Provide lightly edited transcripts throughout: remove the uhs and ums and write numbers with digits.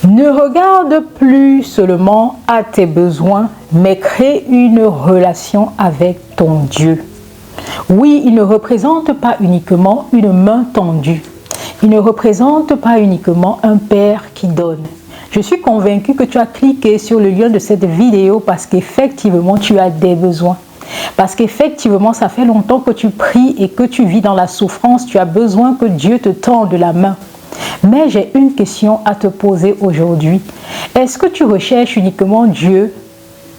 Ne regarde plus seulement à tes besoins, mais crée une relation avec ton Dieu. Oui, il ne représente pas uniquement une main tendue. Il ne représente pas uniquement un père qui donne. Je suis convaincue que tu as cliqué sur le lien de cette vidéo parce qu'effectivement, tu as des besoins. Parce qu'effectivement, ça fait longtemps que tu pries et que tu vis dans la souffrance. Tu as besoin que Dieu te tende la main. Mais j'ai une question à te poser aujourd'hui. Est-ce que tu recherches uniquement Dieu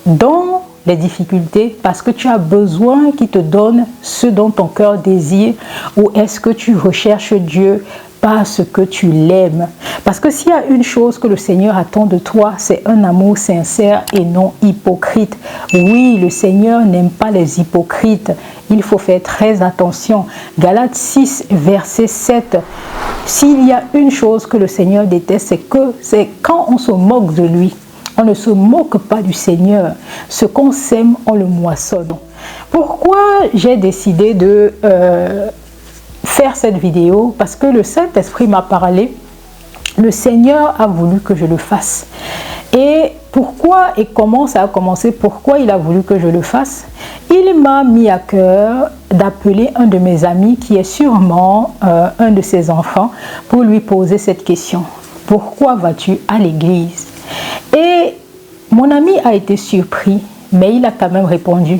dans les difficultés parce que tu as besoin qu'il te donne ce dont ton cœur désire, ou est-ce que tu recherches Dieu parce que tu l'aimes? Parce que s'il y a une chose que le Seigneur attend de toi, c'est un amour sincère et non hypocrite. Oui, le Seigneur n'aime pas les hypocrites. Il faut faire très attention. Galates 6, verset 7. S'il y a une chose que le Seigneur déteste, c'est quand on se moque de lui. On ne se moque pas du Seigneur. Ce qu'on sème, on le moissonne. Pourquoi j'ai décidé de faire cette vidéo? Parce que le Saint-Esprit m'a parlé. Le Seigneur a voulu que je le fasse. Et pourquoi et comment ça a commencé? Pourquoi il a voulu que je le fasse? Il m'a mis à cœur d'appeler un de mes amis qui est sûrement un de ses enfants pour lui poser cette question. Pourquoi vas-tu à l'église? Et mon ami a été surpris, mais il a quand même répondu.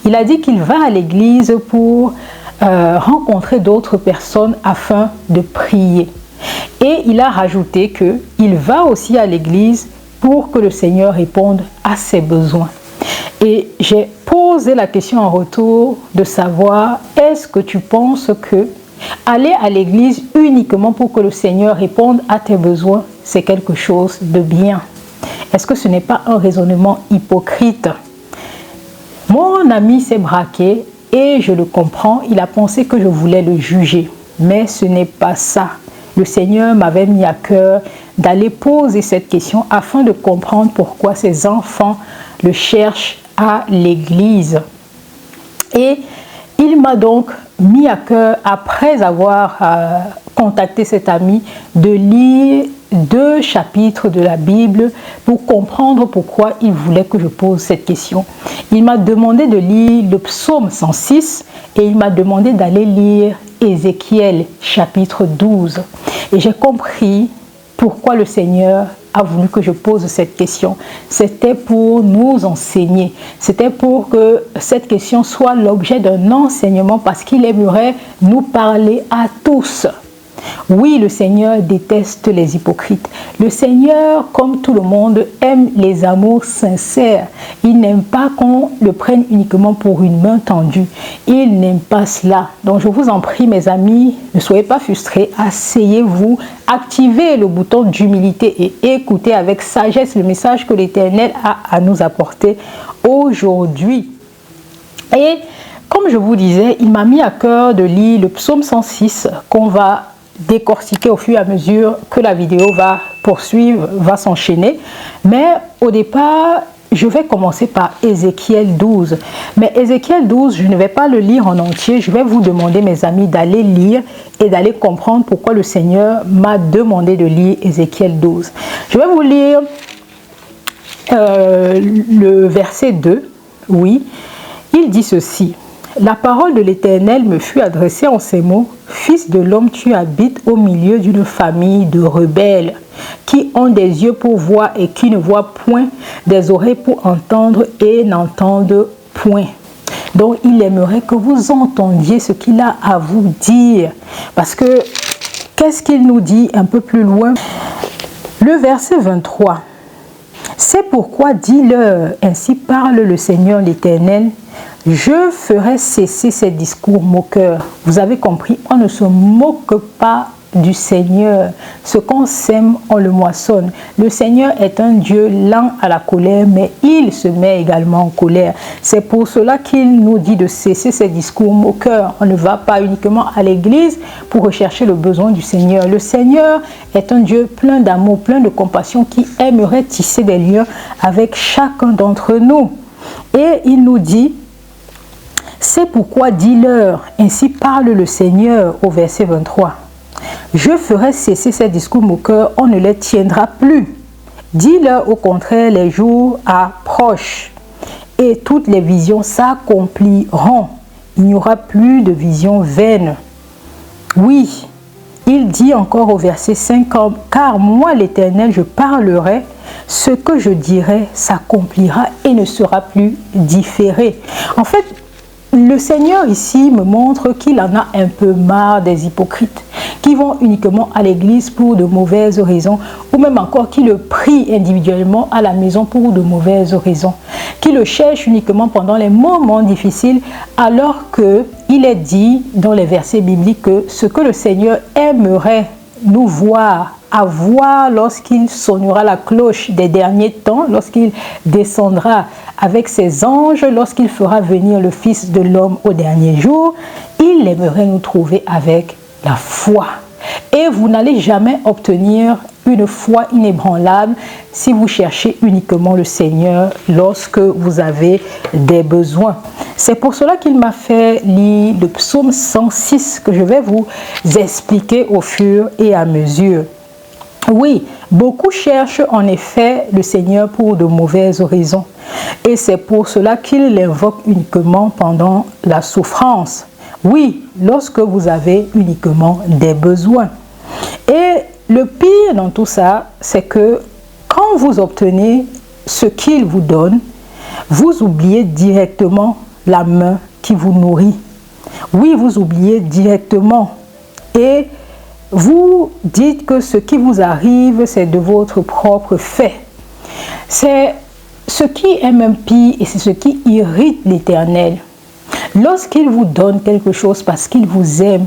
Il a dit qu'il va à l'église pour rencontrer d'autres personnes afin de prier. Et il a rajouté qu'il va aussi à l'église pour que le Seigneur réponde à ses besoins. Et j'ai posé la question en retour de savoir, est-ce que tu penses que aller à l'église uniquement pour que le Seigneur réponde à tes besoins, c'est quelque chose de bien? Est-ce que ce n'est pas un raisonnement hypocrite? Mon ami s'est braqué et je le comprends. Il a pensé que je voulais le juger. Mais ce n'est pas ça. Le Seigneur m'avait mis à cœur d'aller poser cette question afin de comprendre pourquoi ses enfants le cherchent à l'église. Et il m'a donc mis à cœur, après avoir contacté cet ami, de lire 2 chapitres de la Bible pour comprendre pourquoi il voulait que je pose cette question. Il m'a demandé de lire le psaume 106 et il m'a demandé d'aller lire Ézéchiel chapitre 12. Et j'ai compris pourquoi le Seigneur a voulu que je pose cette question. C'était pour nous enseigner. C'était pour que cette question soit l'objet d'un enseignement parce qu'il aimerait nous parler à tous. Oui, le Seigneur déteste les hypocrites. Le Seigneur, comme tout le monde, aime les amours sincères. Il n'aime pas qu'on le prenne uniquement pour une main tendue. Il n'aime pas cela. Donc je vous en prie, mes amis, ne soyez pas frustrés. Asseyez-vous, activez le bouton d'humilité et écoutez avec sagesse le message que l'Éternel a à nous apporter aujourd'hui. Et comme je vous disais, il m'a mis à cœur de lire le psaume 106 qu'on va décortiquer au fur et à mesure que la vidéo va poursuivre, va s'enchaîner. Mais au départ, je vais commencer par Ézéchiel 12. Mais Ézéchiel 12, je ne vais pas le lire en entier. Je vais vous demander, mes amis, d'aller lire et d'aller comprendre pourquoi le Seigneur m'a demandé de lire Ézéchiel 12. Je vais vous lire le verset 2. Oui, il dit ceci. La parole de l'Éternel me fut adressée en ces mots. Fils de l'homme, tu habites au milieu d'une famille de rebelles qui ont des yeux pour voir et qui ne voient point, des oreilles pour entendre et n'entendent point. Donc il aimerait que vous entendiez ce qu'il a à vous dire. Parce que qu'est-ce qu'il nous dit un peu plus loin? Le verset 23. C'est pourquoi dis-leur, ainsi parle le Seigneur l'Éternel, je ferai cesser ces discours moqueurs. Vous avez compris, on ne se moque pas du Seigneur. Ce qu'on sème, on le moissonne. Le Seigneur est un Dieu lent à la colère, mais il se met également en colère. C'est pour cela qu'il nous dit de cesser ces discours moqueurs. On ne va pas uniquement à l'église pour rechercher le besoin du Seigneur. Le Seigneur est un Dieu plein d'amour, plein de compassion, qui aimerait tisser des liens avec chacun d'entre nous. Et il nous dit, c'est pourquoi dis-leur, ainsi parle le Seigneur au verset 23. Je ferai cesser ces discours moqueurs, on ne les tiendra plus. Dis-leur au contraire, les jours approchent et toutes les visions s'accompliront. Il n'y aura plus de visions vaines. Oui, il dit encore au verset 5, car moi l'Éternel, je parlerai, ce que je dirai s'accomplira et ne sera plus différé. En fait, le Seigneur ici me montre qu'il en a un peu marre des hypocrites qui vont uniquement à l'église pour de mauvaises raisons, ou même encore qui le prient individuellement à la maison pour de mauvaises raisons, qui le cherchent uniquement pendant les moments difficiles, alors qu'il est dit dans les versets bibliques que ce que le Seigneur aimerait nous voir avoir lorsqu'il sonnera la cloche des derniers temps, lorsqu'il descendra avec ses anges, lorsqu'il fera venir le Fils de l'homme au dernier jour, il aimerait nous trouver avec la foi. Et vous n'allez jamais obtenir une foi inébranlable si vous cherchez uniquement le Seigneur lorsque vous avez des besoins. C'est pour cela qu'il m'a fait lire le psaume 106 que je vais vous expliquer au fur et à mesure. Oui, beaucoup cherchent en effet le Seigneur pour de mauvaises raisons. Et c'est pour cela qu'ils l'invoquent uniquement pendant la souffrance. Oui, lorsque vous avez uniquement des besoins. Et le pire dans tout ça, c'est que quand vous obtenez ce qu'il vous donne, vous oubliez directement la main qui vous nourrit. Oui, vous oubliez directement. Et vous dites que ce qui vous arrive, c'est de votre propre fait. C'est ce qui est même pire et c'est ce qui irrite l'Éternel. Lorsqu'il vous donne quelque chose parce qu'il vous aime,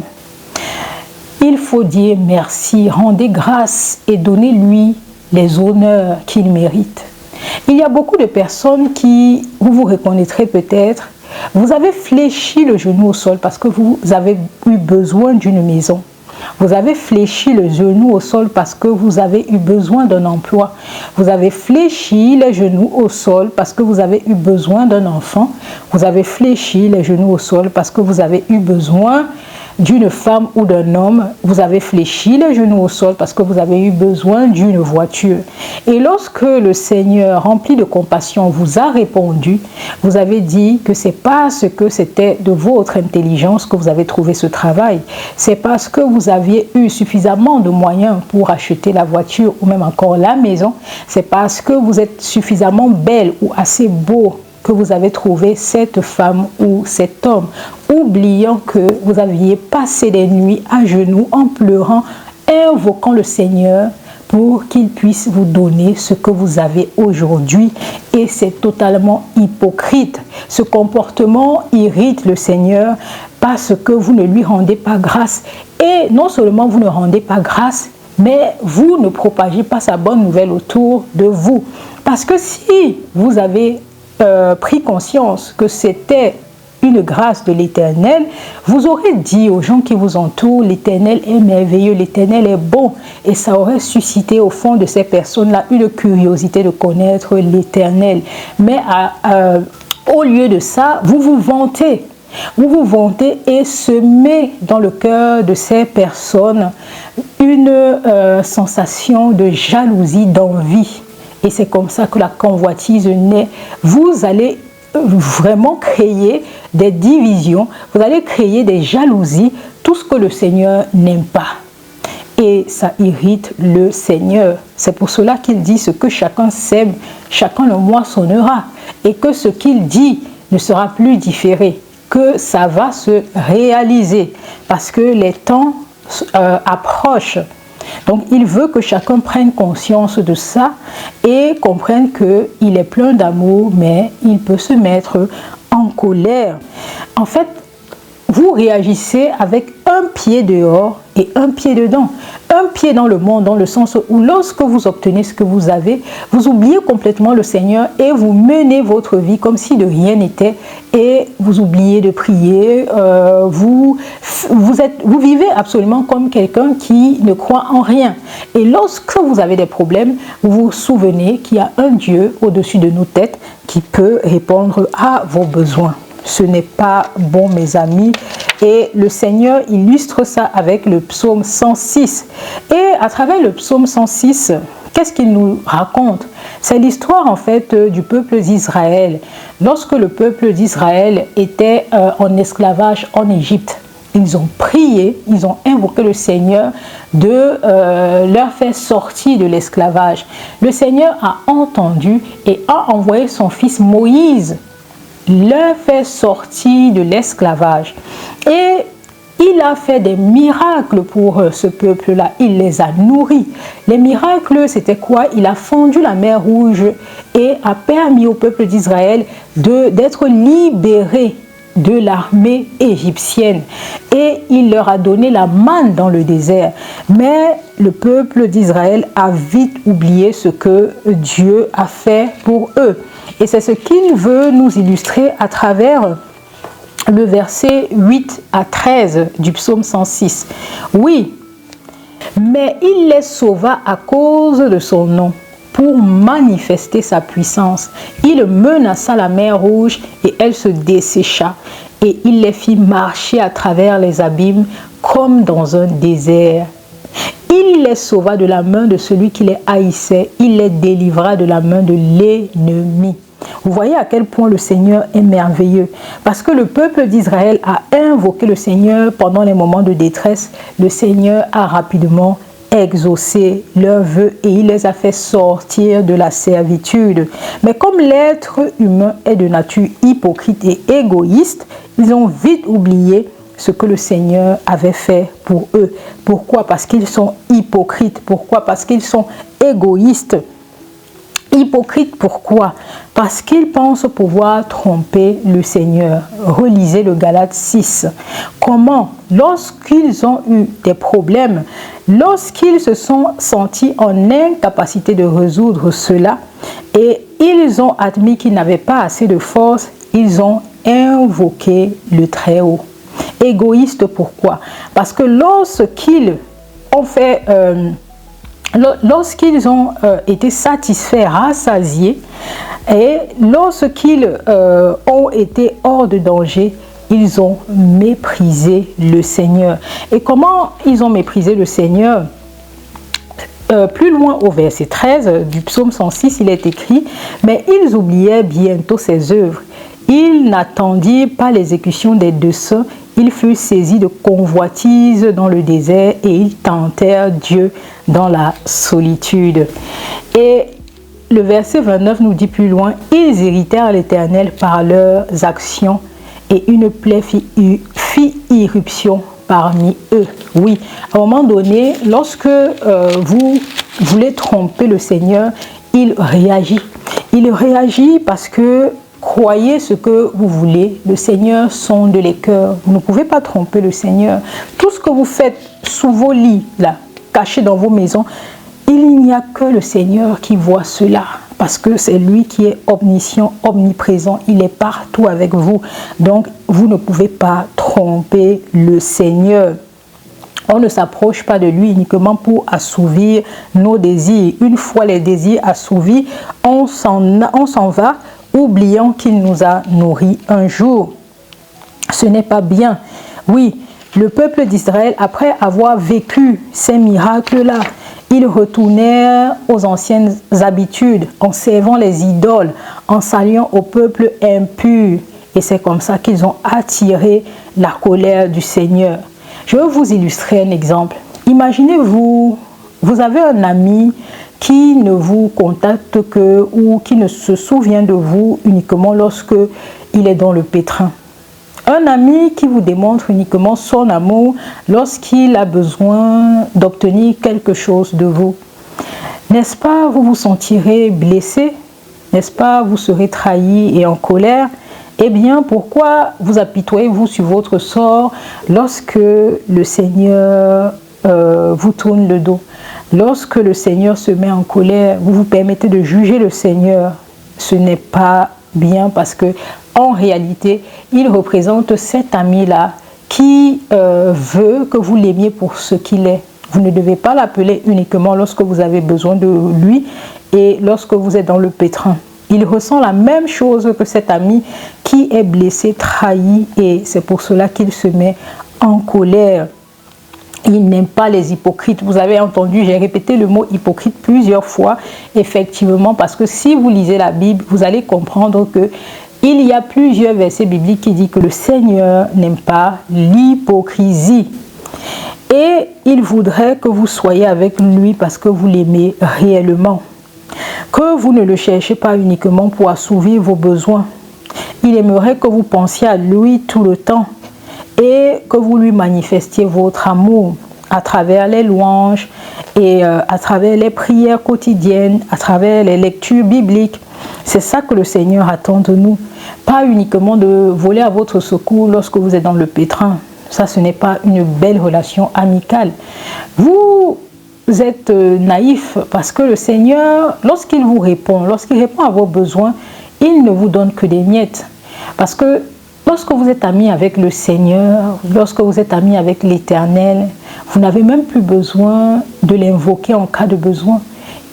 il faut dire merci, rendez grâce et donnez-lui les honneurs qu'il mérite. Il y a beaucoup de personnes qui, vous vous reconnaîtrez peut-être, vous avez fléchi le genou au sol parce que vous avez eu besoin d'une maison. Vous avez fléchi le genou au sol parce que vous avez eu besoin d'un emploi. Vous avez fléchi les genoux au sol parce que vous avez eu besoin d'un enfant. Vous avez fléchi les genoux au sol parce que vous avez eu besoin d'une femme ou d'un homme. Vous avez fléchi les genoux au sol parce que vous avez eu besoin d'une voiture. Et lorsque le Seigneur, rempli de compassion, vous a répondu, vous avez dit que c'est parce que c'était de votre intelligence que vous avez trouvé ce travail. C'est parce que vous aviez eu suffisamment de moyens pour acheter la voiture ou même encore la maison. C'est parce que vous êtes suffisamment belle ou assez beau que vous avez trouvé cette femme ou cet homme, oubliant que vous aviez passé des nuits à genoux en pleurant, invoquant le Seigneur pour qu'il puisse vous donner ce que vous avez aujourd'hui. Et c'est totalement hypocrite. Ce comportement irrite le Seigneur parce que vous ne lui rendez pas grâce. Et non seulement vous ne rendez pas grâce, mais vous ne propagez pas sa bonne nouvelle autour de vous. Parce que si vous avez pris conscience que c'était une grâce de l'Éternel, vous aurez dit aux gens qui vous entourent, l'Éternel est merveilleux, l'Éternel est bon, et ça aurait suscité au fond de ces personnes-là une curiosité de connaître l'Éternel. Mais au lieu de ça, vous vous vantez. Vous vous vantez et semez dans le cœur de ces personnes une sensation de jalousie, d'envie. Et c'est comme ça que la convoitise naît. Vous allez vraiment créer des divisions, vous allez créer des jalousies, tout ce que le Seigneur n'aime pas. Et ça irrite le Seigneur. C'est pour cela qu'il dit ce que chacun sème, chacun le moissonnera. Et que ce qu'il dit ne sera plus différé, que ça va se réaliser. Parce que les temps approchent. Donc, il veut que chacun prenne conscience de ça et comprenne qu'il est plein d'amour, mais il peut se mettre en colère. En fait, vous réagissez avec un pied dehors et un pied dedans. Un pied dans le monde, dans le sens où lorsque vous obtenez ce que vous avez, vous oubliez complètement le Seigneur et vous menez votre vie comme si de rien n'était et vous oubliez de prier. Vous vivez absolument comme quelqu'un qui ne croit en rien. Et lorsque vous avez des problèmes, vous vous souvenez qu'il y a un Dieu au-dessus de nos têtes qui peut répondre à vos besoins. Ce n'est pas bon, mes amis. Et le Seigneur illustre ça avec le psaume 106. Et à travers le psaume 106, qu'est-ce qu'il nous raconte? C'est l'histoire en fait du peuple d'Israël. Lorsque le peuple d'Israël était en esclavage en Égypte, ils ont prié, ils ont invoqué le Seigneur de leur faire sortir de l'esclavage. Le Seigneur a entendu et a envoyé son fils Moïse leur faire sortir de l'esclavage. Et il a fait des miracles pour ce peuple-là. Il les a nourris. Les miracles, c'était quoi? Il a fendu la mer Rouge et a permis au peuple d'Israël d'être libéré de l'armée égyptienne. Et il leur a donné la manne dans le désert. Mais le peuple d'Israël a vite oublié ce que Dieu a fait pour eux. Et c'est ce qu'il veut nous illustrer à travers le verset 8 à 13 du psaume 106. Oui, mais il les sauva à cause de son nom, pour manifester sa puissance. Il menaça la mer Rouge et elle se dessécha. Et il les fit marcher à travers les abîmes comme dans un désert. Il les sauva de la main de celui qui les haïssait. Il les délivra de la main de l'ennemi. Vous voyez à quel point le Seigneur est merveilleux. Parce que le peuple d'Israël a invoqué le Seigneur pendant les moments de détresse. Le Seigneur a rapidement exaucé leurs vœux et il les a fait sortir de la servitude. Mais comme l'être humain est de nature hypocrite et égoïste, ils ont vite oublié ce que le Seigneur avait fait pour eux. Pourquoi? Parce qu'ils sont hypocrites. Pourquoi? Parce qu'ils sont égoïstes. Hypocrite, pourquoi? Parce qu'ils pensent pouvoir tromper le Seigneur. Relisez le Galates 6. Comment? Lorsqu'ils ont eu des problèmes, lorsqu'ils se sont sentis en incapacité de résoudre cela et ils ont admis qu'ils n'avaient pas assez de force, ils ont invoqué le Très-Haut. Égoïste, pourquoi? Parce que lorsqu'ils ont fait... lorsqu'ils ont été satisfaits, rassasiés, et lorsqu'ils ont été hors de danger, ils ont méprisé le Seigneur. Et comment ils ont méprisé le Seigneur? Plus loin au verset 13 du psaume 106, il est écrit « Mais ils oubliaient bientôt ses œuvres. Ils n'attendirent pas l'exécution des deux saints. Ils furent saisis de convoitise dans le désert et ils tentèrent Dieu dans la solitude. » Et le verset 29 nous dit plus loin, « Ils irritèrent l'Éternel par leurs actions et une plaie fit irruption parmi eux. » Oui, à un moment donné, lorsque vous voulez tromper le Seigneur, il réagit. Il réagit parce que croyez ce que vous voulez, le Seigneur sonde les cœurs. Vous ne pouvez pas tromper le Seigneur. Tout ce que vous faites sous vos lits, là, cachés dans vos maisons, il n'y a que le Seigneur qui voit cela. Parce que c'est lui qui est omniscient, omniprésent. Il est partout avec vous. Donc, vous ne pouvez pas tromper le Seigneur. On ne s'approche pas de lui uniquement pour assouvir nos désirs. Une fois les désirs assouvis, on s'en va, oubliant qu'il nous a nourris un jour. Ce n'est pas bien. Oui, le peuple d'Israël, après avoir vécu ces miracles-là, ils retournèrent aux anciennes habitudes, en servant les idoles, en s'alliant au peuple impur. Et c'est comme ça qu'ils ont attiré la colère du Seigneur. Je vais vous illustrer un exemple. Imaginez-vous, vous avez un ami qui ne vous contacte que ou qui ne se souvient de vous uniquement lorsque il est dans le pétrin. Un ami qui vous démontre uniquement son amour lorsqu'il a besoin d'obtenir quelque chose de vous. N'est-ce pas, vous vous sentirez blessé? N'est-ce pas, vous serez trahi et en colère? Eh bien, pourquoi vous apitoyez-vous sur votre sort lorsque le Seigneur vous tourne le dos? Lorsque le Seigneur se met en colère, vous vous permettez de juger le Seigneur. Ce n'est pas bien parce que en réalité, il représente cet ami-là qui veut que vous l'aimiez pour ce qu'il est. Vous ne devez pas l'appeler uniquement lorsque vous avez besoin de lui et lorsque vous êtes dans le pétrin. Il ressent la même chose que cet ami qui est blessé, trahi, et c'est pour cela qu'il se met en colère. Il n'aime pas les hypocrites. Vous avez entendu, j'ai répété le mot hypocrite plusieurs fois, effectivement, parce que si vous lisez la Bible, vous allez comprendre que il y a plusieurs versets bibliques qui disent que le Seigneur n'aime pas l'hypocrisie. Et il voudrait que vous soyez avec lui parce que vous l'aimez réellement. Que vous ne le cherchez pas uniquement pour assouvir vos besoins. Il aimerait que vous pensiez à lui tout le temps et que vous lui manifestiez votre amour à travers les louanges et à travers les prières quotidiennes, à travers les lectures bibliques. C'est ça que le Seigneur attend de nous. Pas uniquement de voler à votre secours lorsque vous êtes dans le pétrin. Ça, ce n'est pas une belle relation amicale. Vous êtes naïf parce que le Seigneur, lorsqu'il vous répond, lorsqu'il répond à vos besoins, il ne vous donne que des miettes. Parce que lorsque vous êtes ami avec le Seigneur, lorsque vous êtes ami avec l'Éternel, vous n'avez même plus besoin de l'invoquer en cas de besoin.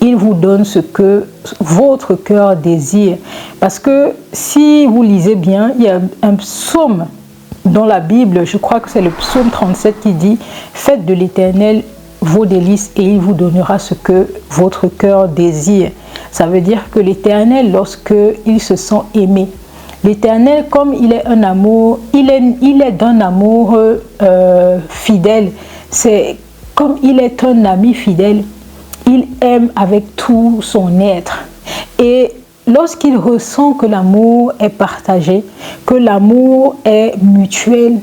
Il vous donne ce que votre cœur désire. Parce que si vous lisez bien, il y a un psaume dans la Bible, je crois que c'est le psaume 37 qui dit « Faites de l'Éternel vos délices et il vous donnera ce que votre cœur désire. » Ça veut dire que l'Éternel, lorsqu'il se sent aimé, l'Éternel, comme il est un amour, il est d'un amour fidèle. C'est comme il est un ami fidèle, il aime avec tout son être. Et lorsqu'il ressent que l'amour est partagé, que l'amour est mutuel,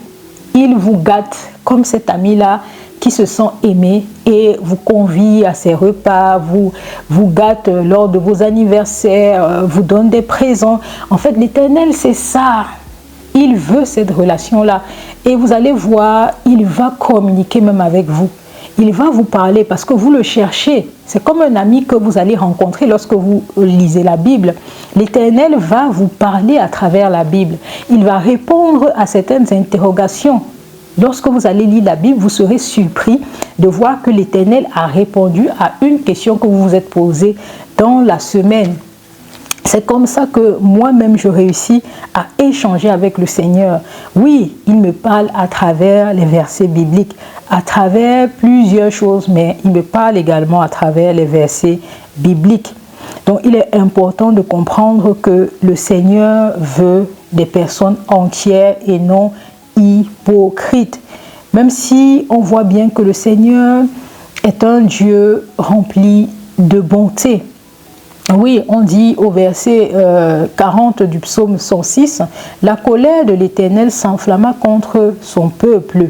il vous gâte comme cet ami-là qui se sent aimé et vous convie à ses repas, vous gâte lors de vos anniversaires, vous donne des présents. En fait, l'Éternel, c'est ça. Il veut cette relation-là. Et vous allez voir, il va communiquer même avec vous. Il va vous parler parce que vous le cherchez. C'est comme un ami que vous allez rencontrer lorsque vous lisez la Bible. L'Éternel va vous parler à travers la Bible. Il va répondre à certaines interrogations. Lorsque vous allez lire la Bible, vous serez surpris de voir que l'Éternel a répondu à une question que vous vous êtes posée dans la semaine. C'est comme ça que moi-même je réussis à échanger avec le Seigneur. Oui, il me parle à travers les versets bibliques, à travers plusieurs choses, mais il me parle également à travers les versets bibliques. Donc il est important de comprendre que le Seigneur veut des personnes entières et non hypocrites. Même si on voit bien que le Seigneur est un Dieu rempli de bonté. Oui, on dit au verset 40 du psaume 106, « La colère de l'Éternel s'enflamma contre son peuple,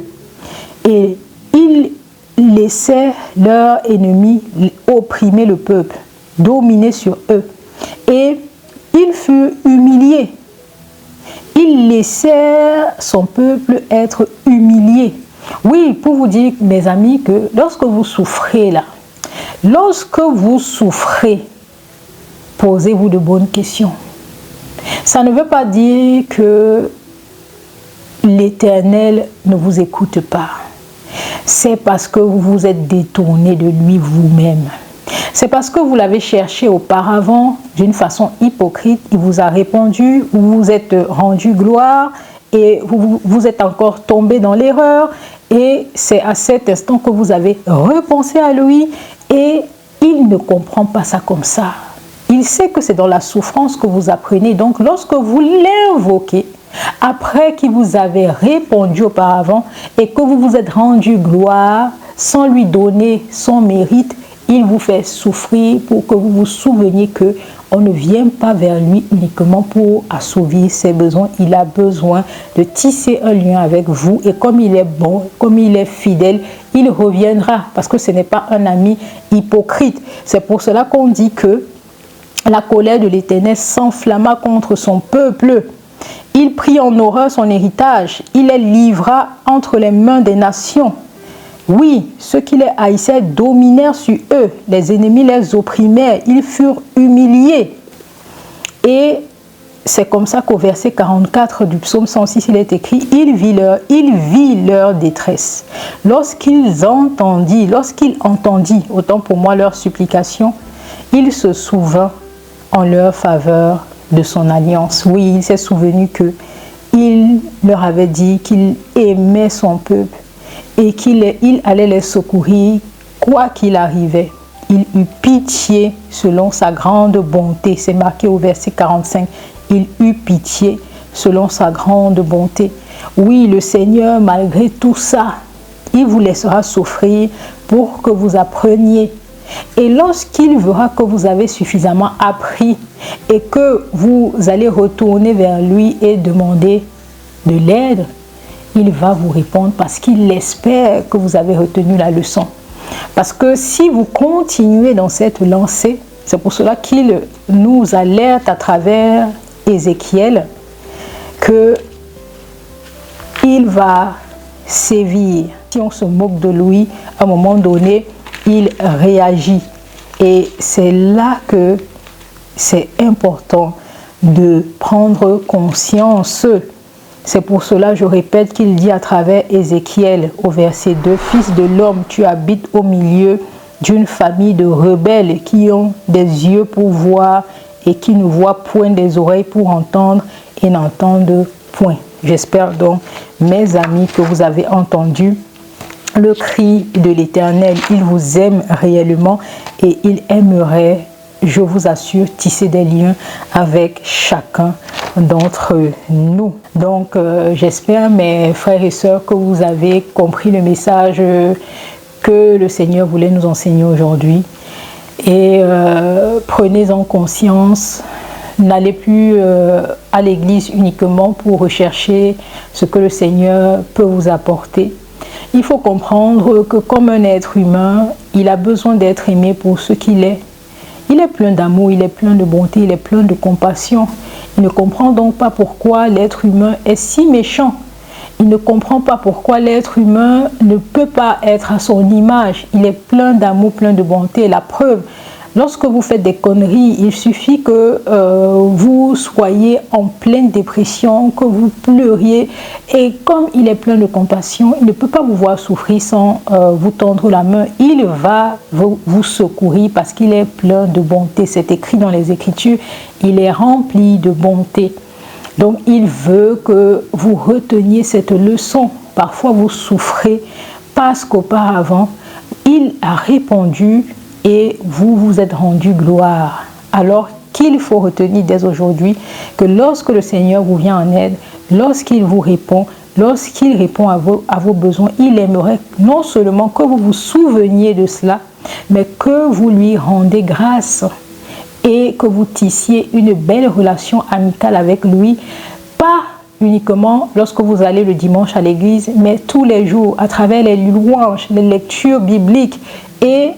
et il laissait leurs ennemis opprimer le peuple, dominer sur eux, et il fut humilié. Il laissait son peuple être humilié. » Oui, pour vous dire, mes amis, que lorsque vous souffrez là, lorsque vous souffrez, posez-vous de bonnes questions. Ça ne veut pas dire que l'Éternel ne vous écoute pas. C'est parce que vous vous êtes détourné de lui vous-même. C'est parce que vous l'avez cherché auparavant d'une façon hypocrite. Il vous a répondu, vous vous êtes rendu gloire et vous êtes encore tombé dans l'erreur. Et c'est à cet instant que vous avez repensé à lui et il ne comprend pas ça comme ça. Il sait que c'est dans la souffrance que vous apprenez. Donc, lorsque vous l'invoquez, après qu'il vous avait répondu auparavant et que vous vous êtes rendu gloire sans lui donner son mérite, il vous fait souffrir pour que vous vous souveniez que on ne vient pas vers lui uniquement pour assouvir ses besoins. Il a besoin de tisser un lien avec vous et comme il est bon, comme il est fidèle, il reviendra parce que ce n'est pas un ami hypocrite. C'est pour cela qu'on dit que la colère de l'Éternel s'enflamma contre son peuple. Il prit en horreur son héritage. Il les livra entre les mains des nations. Oui, ceux qui les haïssaient dominèrent sur eux. Les ennemis les opprimèrent. Ils furent humiliés. Et c'est comme ça qu'au verset 44 du psaume 106, il est écrit « Il vit leur détresse. Lorsqu'il entendit, autant pour moi leur supplication, il se souvint en leur faveur de son alliance. Oui, il s'est souvenu qu'il leur avait dit qu'il aimait son peuple et qu'il allait les secourir quoi qu'il arrivait. Il eut pitié selon sa grande bonté. C'est marqué au verset 45. Il eut pitié selon sa grande bonté. Oui, le Seigneur, malgré tout ça, il vous laissera souffrir pour que vous appreniez. Et lorsqu'il verra que vous avez suffisamment appris et que vous allez retourner vers lui et demander de l'aide, il va vous répondre parce qu'il espère que vous avez retenu la leçon. Parce que si vous continuez dans cette lancée, c'est pour cela qu'il nous alerte à travers Ézéchiel que il va sévir. Si on se moque de lui, à un moment donné, il réagit. Et c'est là que c'est important de prendre conscience. C'est pour cela, je répète, qu'il dit à travers Ézéchiel au verset 2, « Fils de l'homme, tu habites au milieu d'une famille de rebelles qui ont des yeux pour voir et qui ne voient point, des oreilles pour entendre et n'entendent point. » J'espère donc, mes amis, que vous avez entendu le cri de l'Éternel. Il vous aime réellement et il aimerait, je vous assure, tisser des liens avec chacun d'entre nous. Donc, j'espère, mes frères et sœurs, que vous avez compris le message que le Seigneur voulait nous enseigner aujourd'hui. Et prenez-en conscience. N'allez plus à l'église uniquement pour rechercher ce que le Seigneur peut vous apporter. Il faut comprendre que comme un être humain, il a besoin d'être aimé pour ce qu'il est. Il est plein d'amour, il est plein de bonté, il est plein de compassion. Il ne comprend donc pas pourquoi l'être humain est si méchant. Il ne comprend pas pourquoi l'être humain ne peut pas être à son image. Il est plein d'amour, plein de bonté. La preuve, lorsque vous faites des conneries, il suffit que vous soyez en pleine dépression, que vous pleuriez. Et comme il est plein de compassion, il ne peut pas vous voir souffrir sans vous tendre la main. Il va vous secourir parce qu'il est plein de bonté. C'est écrit dans les Écritures, il est rempli de bonté. Donc il veut que vous reteniez cette leçon. Parfois vous souffrez parce qu'auparavant, il a répondu et vous vous êtes rendu gloire. Alors qu'il faut retenir dès aujourd'hui que lorsque le Seigneur vous vient en aide, lorsqu'il vous répond, lorsqu'il répond à vos besoins, il aimerait non seulement que vous vous souveniez de cela, mais que vous lui rendez grâce et que vous tissiez une belle relation amicale avec lui, pas uniquement lorsque vous allez le dimanche à l'église, mais tous les jours à travers les louanges, les lectures bibliques. Et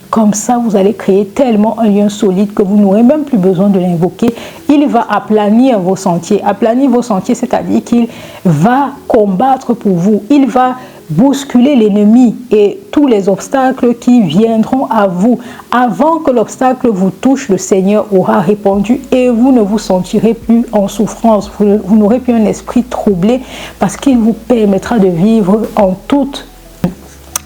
comme ça, vous allez créer tellement un lien solide que vous n'aurez même plus besoin de l'invoquer. Il va aplanir vos sentiers. Aplanir vos sentiers, c'est-à-dire qu'il va combattre pour vous. Il va bousculer l'ennemi et tous les obstacles qui viendront à vous. Avant que l'obstacle vous touche, le Seigneur aura répondu et vous ne vous sentirez plus en souffrance. Vous n'aurez plus un esprit troublé parce qu'il vous permettra de vivre en toute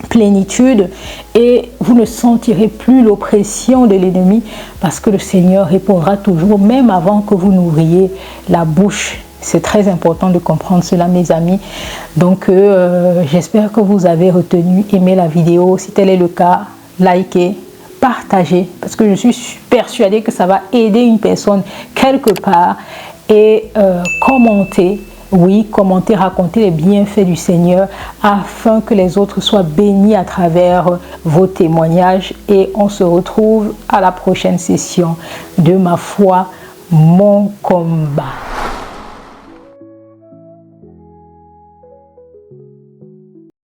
plénitude et vous ne sentirez plus l'oppression de l'ennemi parce que le Seigneur répondra toujours, même avant que vous n'ouvriez la bouche. C'est très important de comprendre cela, mes amis. Donc, j'espère que vous avez retenu, aimé la vidéo. Si tel est le cas, likez, partagez, parce que je suis persuadée que ça va aider une personne quelque part. Et commentez, oui, commentez, racontez les bienfaits du Seigneur afin que les autres soient bénis à travers vos témoignages. Et on se retrouve à la prochaine session de Ma foi, mon combat.